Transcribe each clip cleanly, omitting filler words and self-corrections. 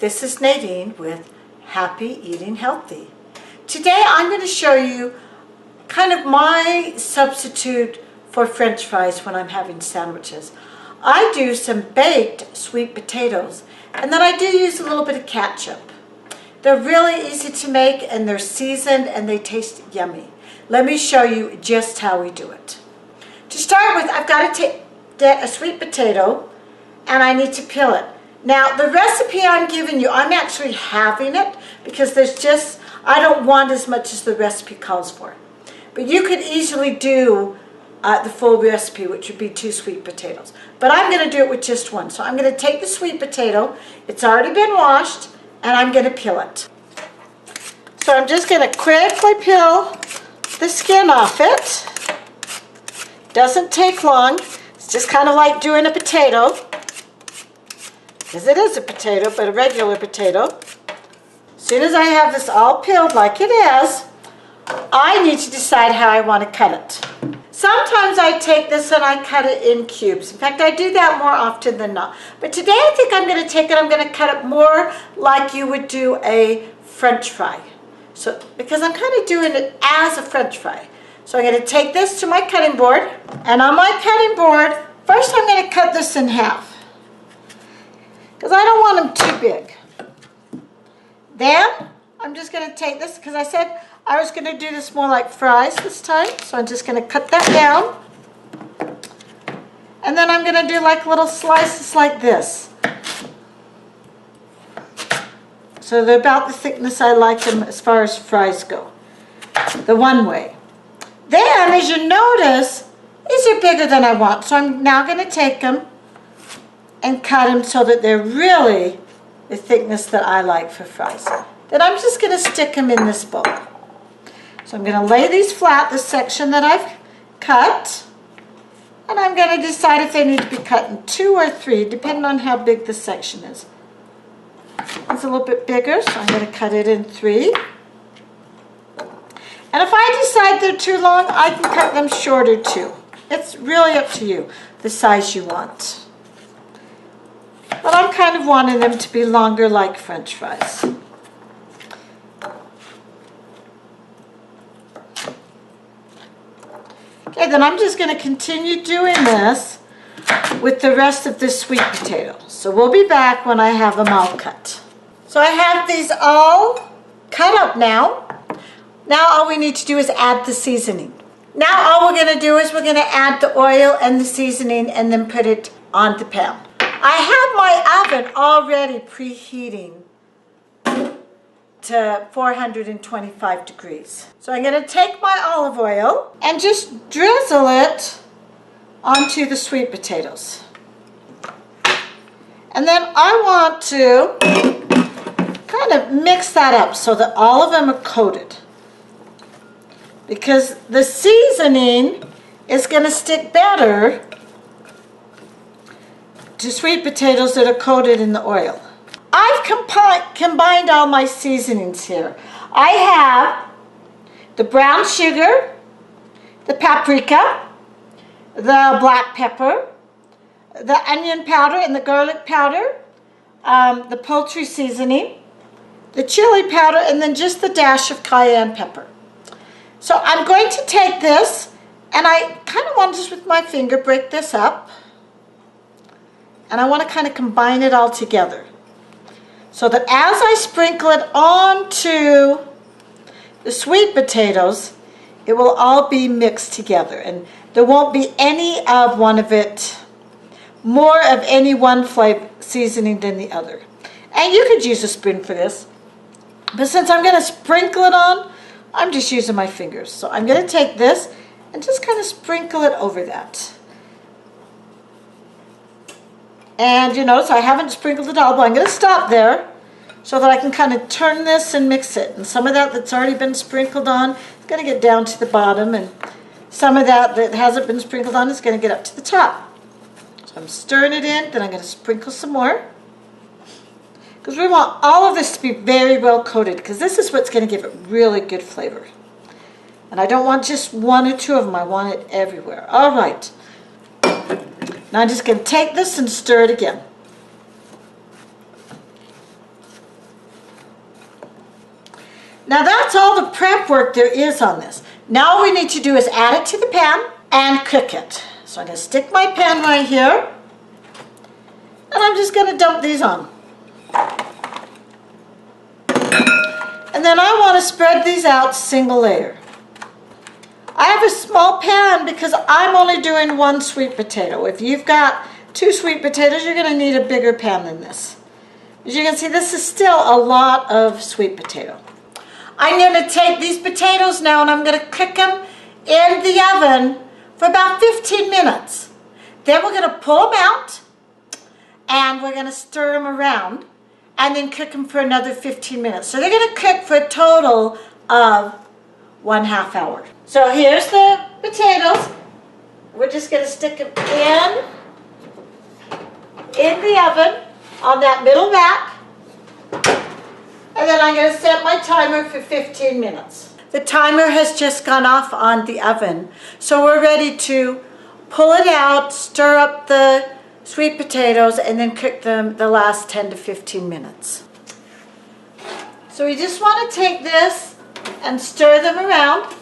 This is Nadine with Happy Eating Healthy. Today I'm going to show you kind of my substitute for French fries when I'm having sandwiches. I do some baked sweet potatoes, and then I do use a little bit of ketchup. They're really easy to make, and they're seasoned, and they taste yummy. Let me show you just how we do it. To start with, I've got to get a sweet potato, and I need to peel it. Now, the recipe I'm giving you, I'm actually halving it because I don't want as much as the recipe calls for. But you could easily do the full recipe, which would be 2 sweet potatoes. But I'm going to do it with just 1. So I'm going to take the sweet potato, it's already been washed, and I'm going to peel it. So I'm just going to quickly peel the skin off it. Doesn't take long. It's just kind of like doing a potato, because it is a potato, but a regular potato. As soon as I have this all peeled like it is, I need to decide how I want to cut it. Sometimes I take this and I cut it in cubes. In fact, I do that more often than not. But today I think I'm going to take it, I'm going to cut it more like you would do a French fry. So, because I'm kind of doing it as a French fry. So I'm going to take this to my cutting board, and on my cutting board, first I'm going to cut this in half, because I don't want them too big. Then I'm just going to take this, because I said I was going to do this more like fries this time, so I'm just going to cut that down. And then I'm going to do like little slices like this. So they're about the thickness I like them as far as fries go, the one way. Then, as you notice, these are bigger than I want, so I'm now going to take them and cut them so that they're really the thickness that I like for fries. Then I'm just going to stick them in this bowl. So I'm going to lay these flat, this section that I've cut, and I'm going to decide if they need to be cut in 2 or 3, depending on how big the section is. It's a little bit bigger, so I'm going to cut it in 3. And if I decide they're too long, I can cut them shorter too. It's really up to you, the size you want. But I'm kind of wanting them to be longer like French fries. Okay, then I'm just going to continue doing this with the rest of this sweet potato. So we'll be back when I have them all cut. So I have these all cut up now. Now all we need to do is add the seasoning. Now all we're going to do is we're going to add the oil and the seasoning and then put it on the pan. I have my oven already preheating to 425 degrees. So I'm going to take my olive oil and just drizzle it onto the sweet potatoes. And then I want to kind of mix that up so that all of them are coated, because the seasoning is going to stick better to sweet potatoes that are coated in the oil. I've combined all my seasonings here. I have the brown sugar, the paprika, the black pepper, the onion powder and the garlic powder, the poultry seasoning, the chili powder, and then just the dash of cayenne pepper. So I'm going to take this, and I kind of want to just with my finger break this up, and I want to kind of combine it all together so that as I sprinkle it onto the sweet potatoes, it will all be mixed together, and there won't be any of one of it, more of any one flavor seasoning than the other. And you could use a spoon for this, but since I'm going to sprinkle it on, I'm just using my fingers. So I'm going to take this and just kind of sprinkle it over that. And you notice I haven't sprinkled it all, but I'm going to stop there so that I can kind of turn this and mix it. And some of that that's already been sprinkled on is going to get down to the bottom, and some of that that hasn't been sprinkled on is going to get up to the top. So I'm stirring it in, then I'm going to sprinkle some more, because we want all of this to be very well coated, because this is what's going to give it really good flavor. And I don't want just 1 or 2 of them, I want it everywhere. All right. Now I'm just going to take this and stir it again. Now that's all the prep work there is on this. Now all we need to do is add it to the pan and cook it. So I'm going to stick my pan right here, and I'm just going to dump these on. And then I want to spread these out single layer. I have a small pan because I'm only doing 1 sweet potato. If you've got 2 sweet potatoes, you're going to need a bigger pan than this. As you can see, this is still a lot of sweet potato. I'm going to take these potatoes now and I'm going to cook them in the oven for about 15 minutes. Then we're going to pull them out and we're going to stir them around and then cook them for another 15 minutes. So they're going to cook for a total of 1/2 hour. So here's the potatoes. We're just going to stick them in the oven on that middle rack. And then I'm going to set my timer for 15 minutes. The timer has just gone off on the oven. So we're ready to pull it out, stir up the sweet potatoes, and then cook them the last 10 to 15 minutes. So we just want to take this and stir them around.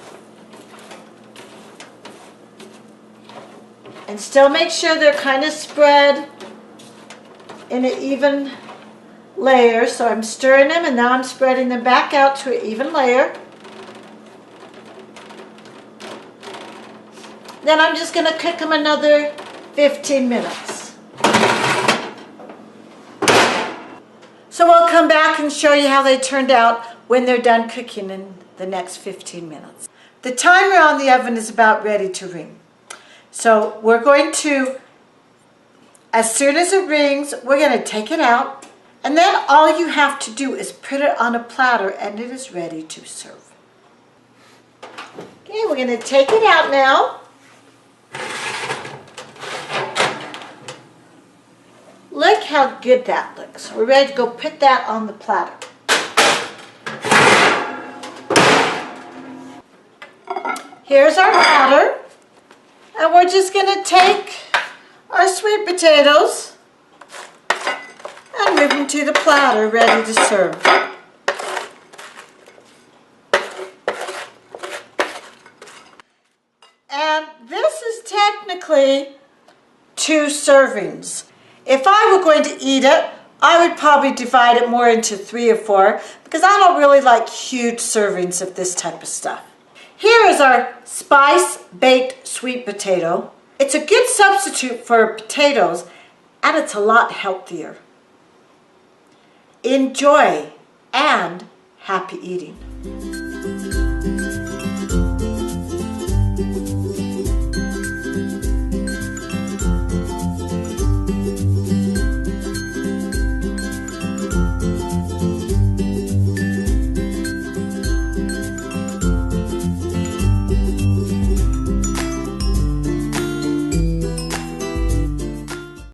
And still make sure they're kind of spread in an even layer. So I'm stirring them and now I'm spreading them back out to an even layer. Then I'm just going to cook them another 15 minutes. So we'll come back and show you how they turned out when they're done cooking in the next 15 minutes. The timer on the oven is about ready to ring. So we're going to, as soon as it rings, we're going to take it out. And then all you have to do is put it on a platter and it is ready to serve. Okay, we're going to take it out now. Look how good that looks. We're ready to go put that on the platter. Here's our platter. And we're just going to take our sweet potatoes and move them to the platter ready to serve. And this is technically 2 servings. If I were going to eat it, I would probably divide it more into 3 or 4 because I don't really like huge servings of this type of stuff. Here is our spice-baked sweet potato. It's a good substitute for potatoes and it's a lot healthier. Enjoy and happy eating.